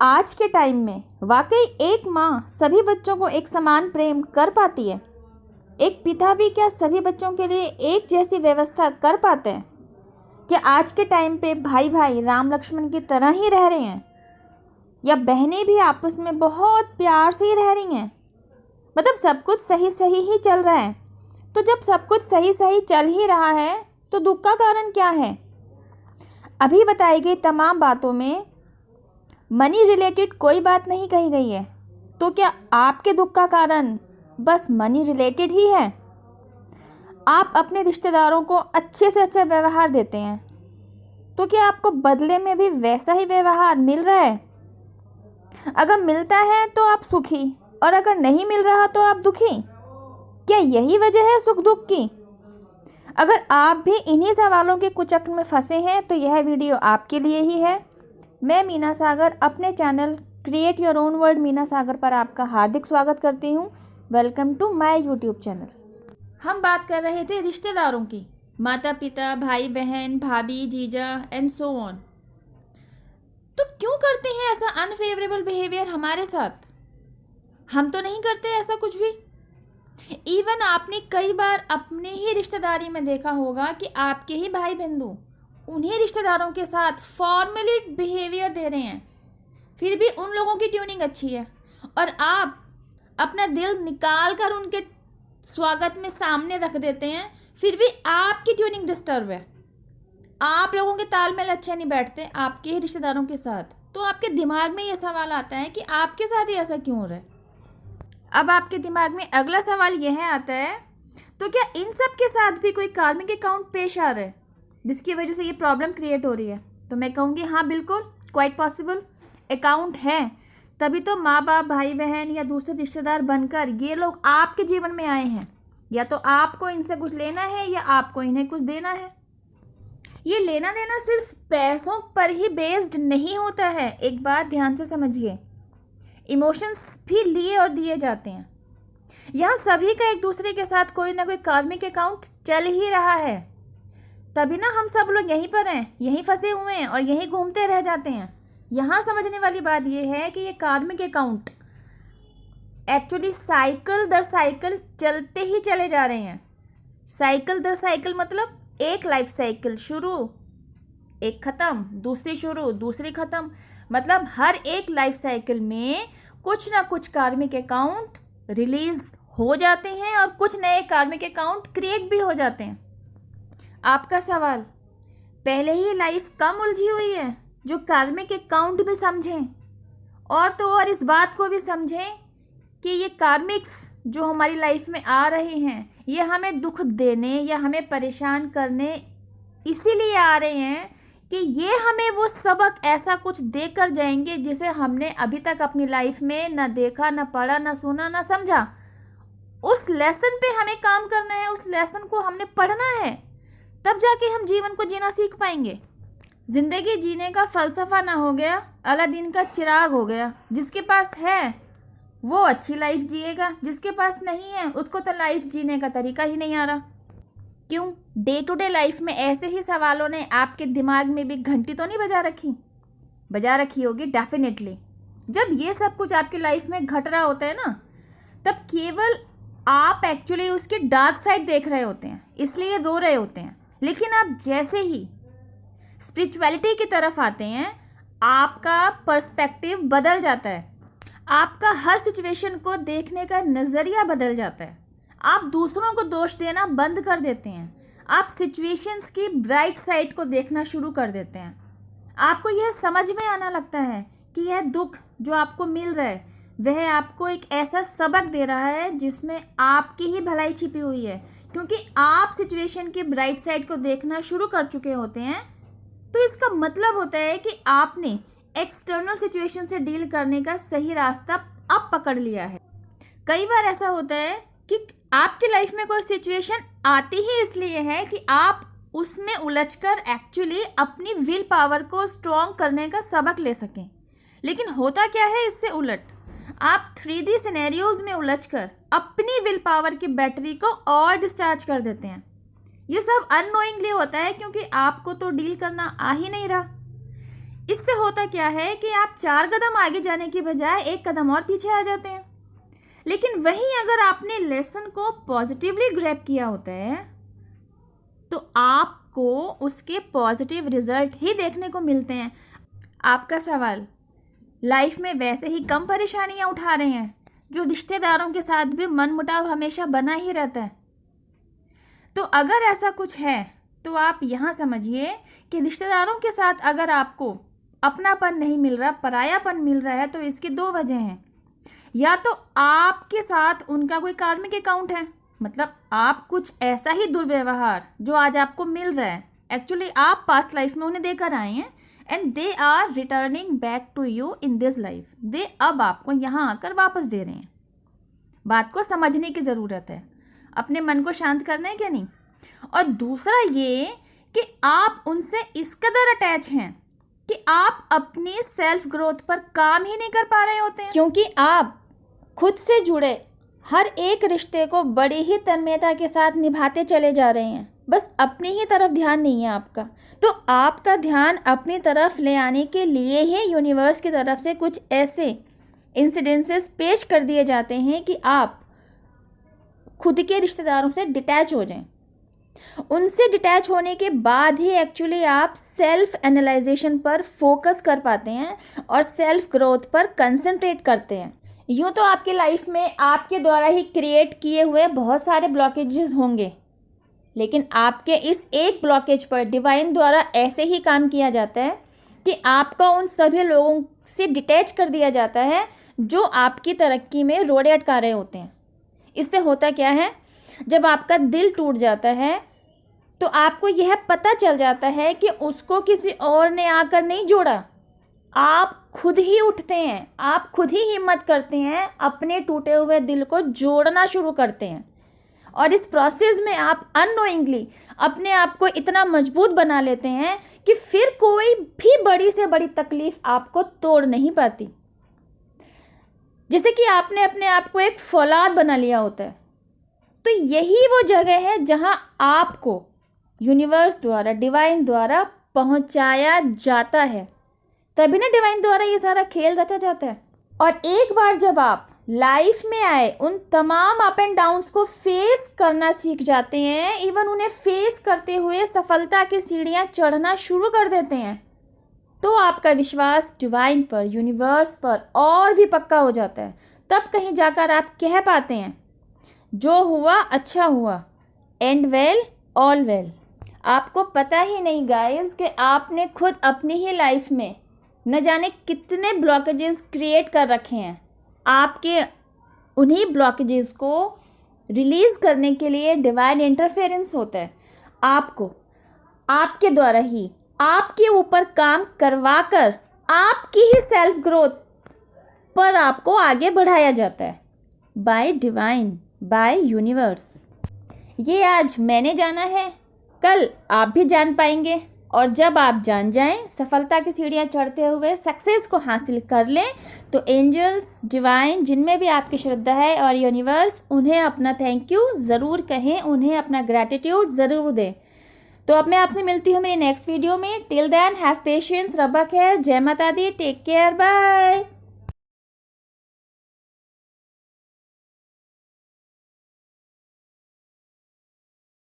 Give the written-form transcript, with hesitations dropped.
आज के टाइम में वाकई एक माँ सभी बच्चों को एक समान प्रेम कर पाती है? एक पिता भी क्या सभी बच्चों के लिए एक जैसी व्यवस्था कर पाते हैं? क्या आज के टाइम पे भाई भाई राम लक्ष्मण की तरह ही रह रहे हैं, या बहनें भी आपस में बहुत प्यार से ही रह रही हैं? मतलब सब कुछ सही सही ही चल रहा है। तो जब सब कुछ सही सही चल ही रहा है तो दुख का कारण क्या है? अभी बताई गई तमाम बातों में मनी रिलेटेड कोई बात नहीं कही गई है। तो क्या आपके दुख का कारण बस मनी रिलेटेड ही है? आप अपने रिश्तेदारों को अच्छे से अच्छा व्यवहार देते हैं, तो क्या आपको बदले में भी वैसा ही व्यवहार मिल रहा है? अगर मिलता है तो आप सुखी, और अगर नहीं मिल रहा तो आप दुखी। क्या यही वजह है सुख दुख की? अगर आप भी इन्हीं सवालों के कुचक्र में फंसे हैं तो यह वीडियो आपके लिए ही है। मैं मीना सागर अपने channel create your own world Meena Sagar पर आपका हार्दिक स्वागत करती हूँ। Welcome to my YouTube channel. हम बात कर रहे थे रिश्तेदारों की, माता पिता, भाई बहन, भाभी, जीजा एंड सो ऑन। तो क्यों करते हैं ऐसा अनफेवरेबल बिहेवियर हमारे साथ? हम तो नहीं करते ऐसा कुछ भी। इवन आपने कई बार अपने ही रिश्तेदारी में देखा होगा कि आपके ही भाई बंधु उन्हीं रिश्तेदारों के साथ फॉर्मली बिहेवियर दे रहे हैं, फिर भी उन लोगों की ट्यूनिंग अच्छी है और आप अपना दिल निकाल कर उनके स्वागत में सामने रख देते हैं, फिर भी आपकी ट्यूनिंग डिस्टर्ब है। आप लोगों के तालमेल अच्छे नहीं बैठते आपके ही रिश्तेदारों के साथ। तो आपके दिमाग में ये सवाल आता है कि आपके साथ ही ऐसा क्यों हो रहा है। अब आपके दिमाग में अगला सवाल यह आता है, तो क्या इन सब के साथ भी कोई कार्मिक अकाउंट पेश आ रहा है जिसकी वजह से ये प्रॉब्लम क्रिएट हो रही है? तो मैं कहूँगी हाँ, बिल्कुल, क्वाइट पॉसिबल अकाउंट है। तभी तो माँ बाप, भाई बहन या दूसरे रिश्तेदार बनकर ये लोग आपके जीवन में आए हैं। या तो आपको इनसे कुछ लेना है या आपको इन्हें कुछ देना है। ये लेना देना सिर्फ पैसों पर ही बेस्ड नहीं होता है। एक बात ध्यान से समझिए, इमोशंस भी लिए और दिए जाते हैं। यहाँ सभी का एक दूसरे के साथ कोई ना कोई कार्मिक अकाउंट चल ही रहा है, तभी ना हम सब लोग यहीं पर हैं, यहीं फंसे हुए हैं और यहीं घूमते रह जाते हैं। यहाँ समझने वाली बात यह है कि ये कार्मिक अकाउंट एक्चुअली साइकिल दर साइकिल चलते ही चले जा रहे हैं। साइकिल दर साइकिल मतलब एक लाइफ साइकिल शुरू, एक ख़त्म, दूसरी शुरू, दूसरी ख़त्म। मतलब हर एक लाइफ साइकिल में कुछ ना कुछ कार्मिक अकाउंट रिलीज हो जाते हैं और कुछ नए कार्मिक अकाउंट क्रिएट भी हो जाते हैं। आपका सवाल, पहले ही लाइफ कम उलझी हुई है, जो कार्मिक अकाउंट भी समझें और तो और इस बात को भी समझें कि ये कार्मिक्स जो हमारी लाइफ में आ रहे हैं ये हमें दुख देने या हमें परेशान करने इसीलिए आ रहे हैं कि ये हमें वो सबक ऐसा कुछ देकर जाएंगे जिसे हमने अभी तक अपनी लाइफ में ना देखा, ना पढ़ा, ना सुना, ना समझा। उस लेसन पे हमें काम करना है, उस लेसन को हमने पढ़ना है, तब जाके हम जीवन को जीना सीख पाएंगे। जिंदगी जीने का फलसफा ना हो गया, अलादीन का चिराग हो गया। जिसके पास है वो अच्छी लाइफ जिएगा, जिसके पास नहीं है उसको तो लाइफ जीने का तरीका ही नहीं आ रहा। क्यों? डे टू डे लाइफ में ऐसे ही सवालों ने आपके दिमाग में भी घंटी तो नहीं बजा रखी? बजा रखी होगी डेफिनेटली। जब ये सब कुछ आपकी लाइफ में घट रहा होता है ना, तब केवल आप एक्चुअली उसके डार्क साइड देख रहे होते हैं, इसलिए रो रहे होते हैं। लेकिन आप जैसे ही स्पिरिचुअलिटी की तरफ आते हैं, आपका पर्सपेक्टिव बदल जाता है। आपका हर सिचुएशन को देखने का नज़रिया बदल जाता है। आप दूसरों को दोष देना बंद कर देते हैं। आप सिचुएशंस की ब्राइट साइड को देखना शुरू कर देते हैं। आपको यह समझ में आना लगता है कि यह दुख जो आपको मिल रहा है वह आपको एक ऐसा सबक दे रहा है जिसमें आपकी ही भलाई छिपी हुई है। क्योंकि आप सिचुएशन की ब्राइट साइड को देखना शुरू कर चुके होते हैं, तो इसका मतलब होता है कि आपने एक्सटर्नल सिचुएशन से डील करने का सही रास्ता अब पकड़ लिया है। कई बार ऐसा होता है कि आपकी लाइफ में कोई सिचुएशन आती ही इसलिए है कि आप उसमें उलझकर एक्चुअली अपनी विल पावर को स्ट्रॉन्ग करने का सबक ले सकें। लेकिन होता क्या है इससे उलट, आप 3D सिनेरियोज में उलझकर अपनी विल पावर की बैटरी को और डिस्चार्ज कर देते हैं। ये सब अननोइंगली होता है क्योंकि आपको तो डील करना आ ही नहीं रहा। इससे होता क्या है कि आप 4 कदम आगे जाने की बजाय 1 कदम और पीछे आ जाते हैं। लेकिन वहीं अगर आपने लेसन को पॉजिटिवली ग्रैब किया होता है तो आपको उसके पॉजिटिव रिजल्ट ही देखने को मिलते हैं। आपका सवाल, लाइफ में वैसे ही कम परेशानियां उठा रहे हैं जो रिश्तेदारों के साथ भी मनमुटाव हमेशा बना ही रहता है। तो अगर ऐसा कुछ है तो आप यहाँ समझिए कि रिश्तेदारों के साथ अगर आपको अपनापन नहीं मिल रहा, परायापन मिल रहा है, तो इसकी 2 वजह हैं। या तो आपके साथ उनका कोई कार्मिक अकाउंट है, मतलब आप कुछ ऐसा ही दुर्व्यवहार जो आज आपको मिल रहा है एक्चुअली आप पास्ट लाइफ में उन्हें देकर आए हैं and they are returning back to you in this life. दे अब आपको यहाँ आकर वापस दे रहे हैं। बात को समझने की ज़रूरत है, अपने मन को शांत करना है क्या नहीं। और दूसरा ये कि आप उनसे इस कदर अटैच हैं कि आप अपनी सेल्फ ग्रोथ पर काम ही नहीं कर पा रहे होते हैं, क्योंकि आप खुद से जुड़े हर एक रिश्ते को बड़ी ही तन्मयता के साथ निभाते चले जा रहे हैं। बस अपनी ही तरफ ध्यान नहीं है आपका। तो आपका ध्यान अपनी तरफ ले आने के लिए ही यूनिवर्स की तरफ से कुछ ऐसे इंसिडेंसेस पेश कर दिए जाते हैं कि आप खुद के रिश्तेदारों से डिटैच हो जाएं। उनसे डिटैच होने के बाद ही एक्चुअली आप सेल्फ एनालाइजेशन पर फोकस कर पाते हैं और सेल्फ ग्रोथ पर कंसंट्रेट करते हैं। यूँ तो आपकी लाइफ में आपके द्वारा ही क्रिएट किए हुए बहुत सारे ब्लॉकेजेस होंगे, लेकिन आपके इस एक ब्लॉकेज पर डिवाइन द्वारा ऐसे ही काम किया जाता है कि आपको उन सभी लोगों से डिटैच कर दिया जाता है जो आपकी तरक्की में रोड़े अटका रहे होते हैं। इससे होता क्या है, जब आपका दिल टूट जाता है तो आपको यह पता चल जाता है कि उसको किसी और ने आकर नहीं जोड़ा, आप खुद ही उठते हैं, आप खुद ही हिम्मत करते हैं, अपने टूटे हुए दिल को जोड़ना शुरू करते हैं। और इस प्रोसेस में आप अननोइंगली अपने आप को इतना मजबूत बना लेते हैं कि फिर कोई भी बड़ी से बड़ी तकलीफ आपको तोड़ नहीं पाती। जैसे कि आपने अपने आप को एक फौलाद बना लिया होता है। तो यही वो जगह है जहां आपको यूनिवर्स द्वारा, डिवाइन द्वारा पहुंचाया जाता है। तभी ना डिवाइन द्वारा ये सारा खेल रचा जाता है। और एक बार जब आप लाइफ में आए उन तमाम अप एंड डाउन्स को फेस करना सीख जाते हैं, इवन उन्हें फेस करते हुए सफलता की सीढ़ियां चढ़ना शुरू कर देते हैं, तो आपका विश्वास डिवाइन पर, यूनिवर्स पर और भी पक्का हो जाता है। तब कहीं जाकर आप कह पाते हैं, जो हुआ अच्छा हुआ, एंड वेल ऑल वेल। आपको पता ही नहीं गाइस कि आपने खुद अपनी ही लाइफ में न जाने कितने ब्लॉकेजेस क्रिएट कर रखे हैं। आपके उन्हीं ब्लॉकेजेस को रिलीज़ करने के लिए डिवाइन इंटरफेरेंस होता है। आपको आपके द्वारा ही आपके ऊपर काम करवाकर आपकी ही सेल्फ ग्रोथ पर आपको आगे बढ़ाया जाता है बाय डिवाइन, बाय यूनिवर्स। ये आज मैंने जाना है, कल आप भी जान पाएंगे। और जब आप जान जाएं, सफलता की सीढ़ियां चढ़ते हुए सक्सेस को हासिल कर लें, तो एंजल्स, डिवाइन, जिनमें भी आपकी श्रद्धा है, और यूनिवर्स, उन्हें अपना थैंक यू ज़रूर कहें, उन्हें अपना ग्रैटिट्यूड ज़रूर दें। तो अब मैं आपसे मिलती हूँ मेरी नेक्स्ट वीडियो में। टिल देन हैव पेशेंस, रब खैर, जय माता दी, टेक केयर, बाय।